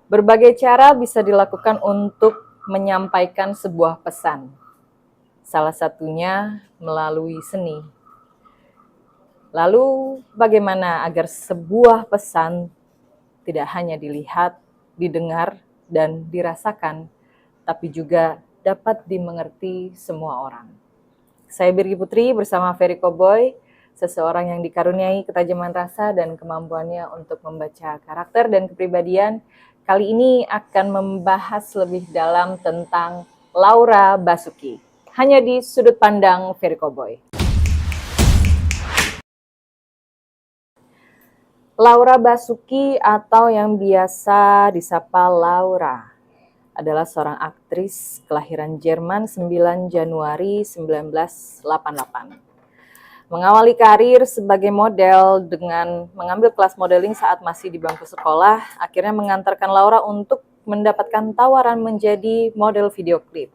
Berbagai cara bisa dilakukan untuk menyampaikan sebuah pesan. Salah satunya melalui seni. Lalu, bagaimana agar sebuah pesan tidak hanya dilihat, didengar, dan dirasakan, tapi juga dapat dimengerti semua orang? Saya Birgi Putri bersama Ferry Koboy, seseorang yang dikaruniai ketajaman rasa dan kemampuannya untuk membaca karakter dan kepribadian. Kali ini akan membahas lebih dalam tentang Laura Basuki. Hanya di sudut pandang Ferry Koboy. Laura Basuki atau yang biasa disapa Laura adalah seorang aktris kelahiran Jerman 9 Januari 1988. Mengawali karir sebagai model dengan mengambil kelas modeling saat masih di bangku sekolah, akhirnya mengantarkan Laura untuk mendapatkan tawaran menjadi model video klip.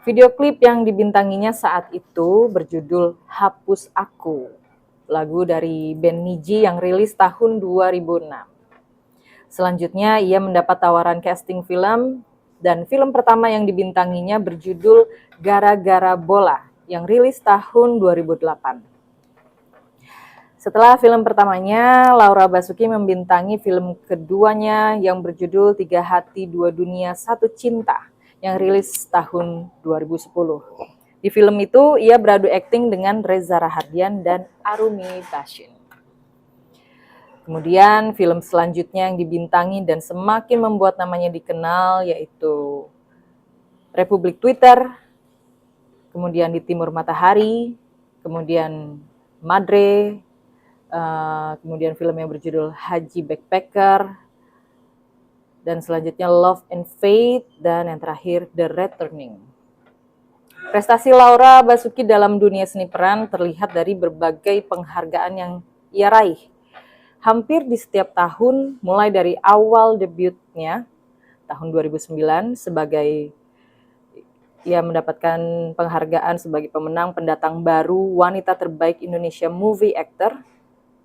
Video klip yang dibintanginya saat itu berjudul Hapus Aku, lagu dari band Niji yang rilis tahun 2006. Selanjutnya, ia mendapat tawaran casting film, dan film pertama yang dibintanginya berjudul Gara-Gara Bola, yang rilis tahun 2008. Setelah film pertamanya, Laura Basuki membintangi film keduanya yang berjudul Tiga Hati Dua Dunia Satu Cinta, yang rilis tahun 2010. Di film itu, ia beradu akting dengan Reza Rahardian dan Arumi Bashir. Kemudian film selanjutnya yang dibintangi dan semakin membuat namanya dikenal yaitu Republik Twitter, kemudian Di Timur Matahari, kemudian Madre, kemudian film yang berjudul Haji Backpacker, dan selanjutnya Love and Faith, dan yang terakhir The Returning. Prestasi Laura Basuki dalam dunia seni peran terlihat dari berbagai penghargaan yang ia raih. Hampir di setiap tahun, mulai dari awal debutnya, tahun 2009, sebagai ia mendapatkan penghargaan sebagai pemenang pendatang baru wanita terbaik Indonesia Movie Actor.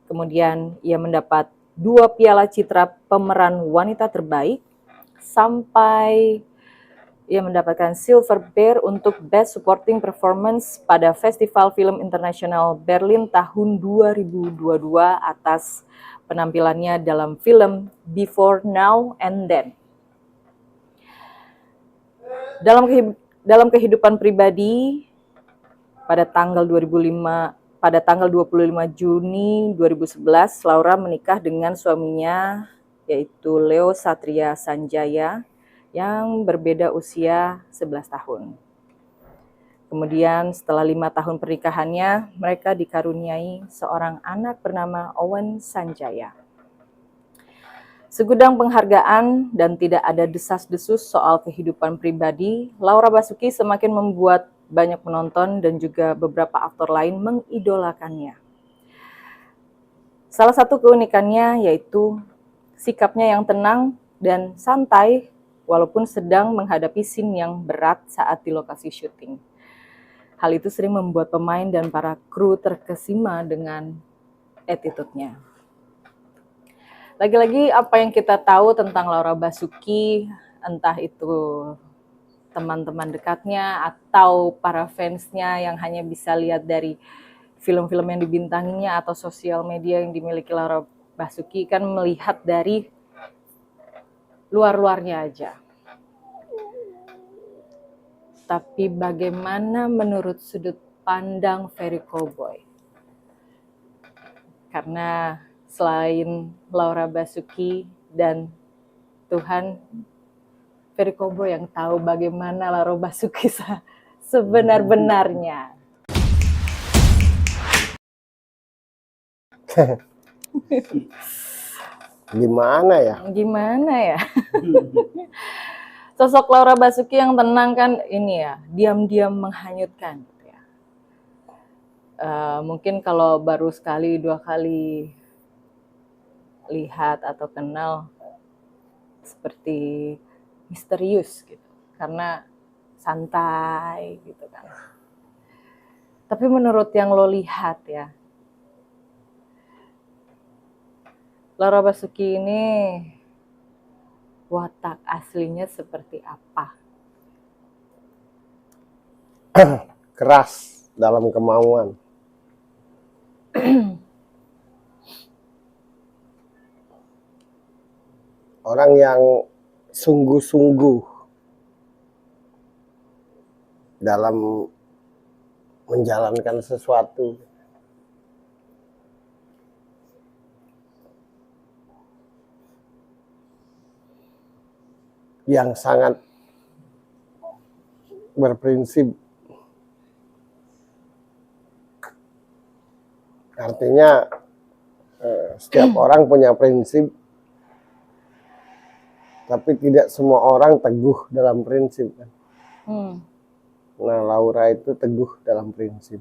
Kemudian ia mendapat 2 piala citra pemeran wanita terbaik, sampai ia mendapatkan Silver Bear untuk Best Supporting Performance pada Festival Film Internasional Berlin tahun 2022 atas penampilannya dalam film Before, Now, and Then. Dalam kehidupan pribadi, pada tanggal 25 Juni 2011, Laura menikah dengan suaminya yaitu Leo Satria Sanjaya yang berbeda usia 11 tahun. Kemudian setelah 5 tahun pernikahannya, mereka dikaruniai seorang anak bernama Owen Sanjaya. Segudang penghargaan dan tidak ada desas-desus soal kehidupan pribadi, Laura Basuki semakin membuat banyak penonton dan juga beberapa aktor lain mengidolakannya. Salah satu keunikannya yaitu sikapnya yang tenang dan santai walaupun sedang menghadapi scene yang berat saat di lokasi syuting. Hal itu sering membuat pemain dan para kru terkesima dengan attitude-nya. Lagi-lagi apa yang kita tahu tentang Laura Basuki, entah itu teman-teman dekatnya atau para fansnya yang hanya bisa lihat dari film-film yang dibintanginya atau sosial media yang dimiliki Laura Basuki, kan melihat dari luar-luarnya aja. Tapi bagaimana menurut sudut pandang Ferry Koboy? Karena selain Laura Basuki dan Tuhan, Ferry Koboy yang tahu bagaimana Laura Basuki sebenar-benarnya. Gimana ya? Sosok Laura Basuki yang tenang kan ini ya, diam-diam menghanyutkan. Mungkin kalau baru sekali 2 kali lihat atau kenal seperti misterius gitu, karena santai gitu kan. Tapi menurut yang lo lihat ya, Laura Basuki ini watak aslinya seperti apa? Keras dalam kemauan. Orang yang sungguh-sungguh dalam menjalankan sesuatu. Yang sangat berprinsip. Artinya setiap orang punya prinsip, tapi tidak semua orang teguh dalam prinsip. Nah, Laura itu teguh dalam prinsip.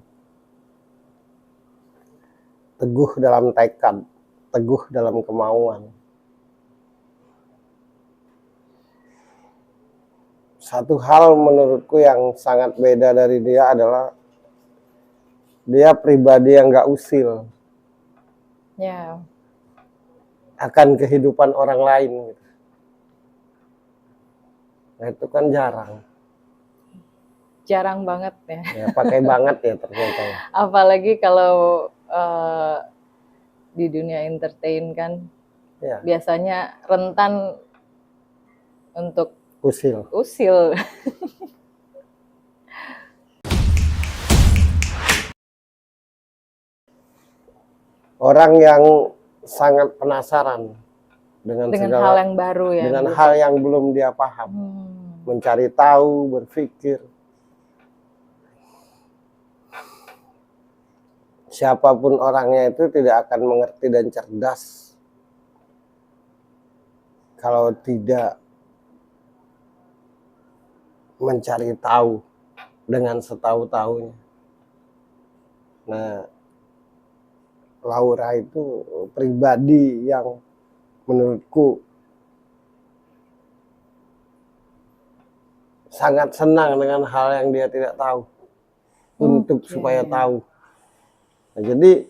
Teguh dalam tekad, teguh dalam kemauan. Satu hal menurutku yang sangat beda dari dia adalah dia pribadi yang gak usil akan kehidupan orang lain. Nah, itu kan jarang. Jarang banget ya. Ya, pakai banget ya ternyata. Apalagi kalau di dunia entertain kan, biasanya rentan untuk usil. Orang yang sangat penasaran dengan segala hal yang baru ya. Dengan hal yang belum dia paham. Mencari tahu, berpikir. Siapapun orangnya itu tidak akan mengerti dan cerdas kalau tidak mencari tahu dengan setahu-tahunya. Nah, Laura itu pribadi yang menurutku sangat senang dengan hal yang dia tidak tahu untuk supaya tahu. Nah, jadi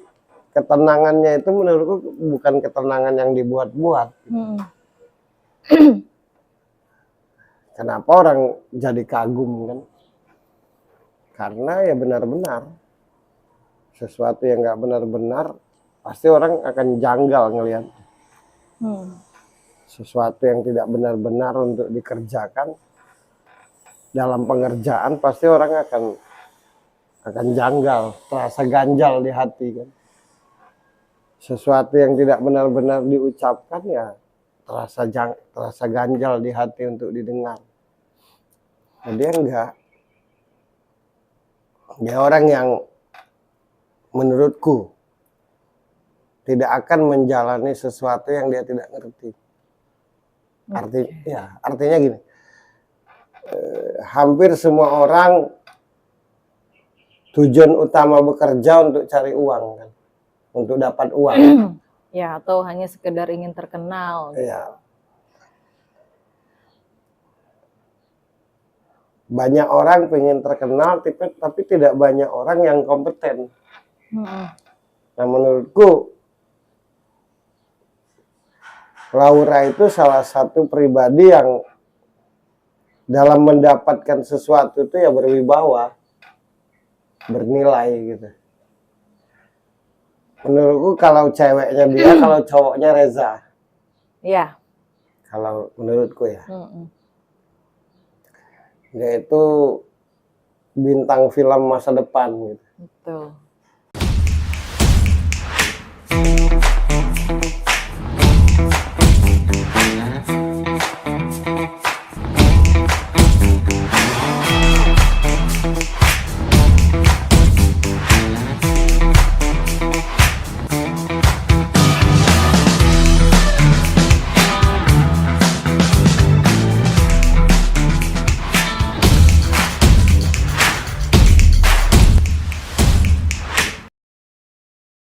ketenangannya itu menurutku bukan ketenangan yang dibuat-buat. Kenapa orang jadi kagum kan? Karena ya benar-benar sesuatu yang nggak benar-benar pasti orang akan janggal ngelihat. Sesuatu yang tidak benar-benar untuk dikerjakan dalam pengerjaan pasti orang akan janggal, terasa ganjal di hati kan. Sesuatu yang tidak benar-benar diucapkan ya terasa ganjal di hati untuk didengar. Nah, dia enggak. Dia orang yang menurutku tidak akan menjalani sesuatu yang dia tidak ngerti. Artinya gini, hampir semua orang tujuan utama bekerja untuk cari uang kan, untuk dapat uang. Ya, atau hanya sekedar ingin terkenal. Ya. Banyak orang pengen terkenal, tapi tidak banyak orang yang kompeten. Nah, menurutku Laura itu salah satu pribadi yang dalam mendapatkan sesuatu itu ya berwibawa, bernilai gitu. Menurutku kalau ceweknya dia, kalau cowoknya Reza. Iya. Kalau menurutku ya. Dia itu bintang film masa depan gitu. Betul.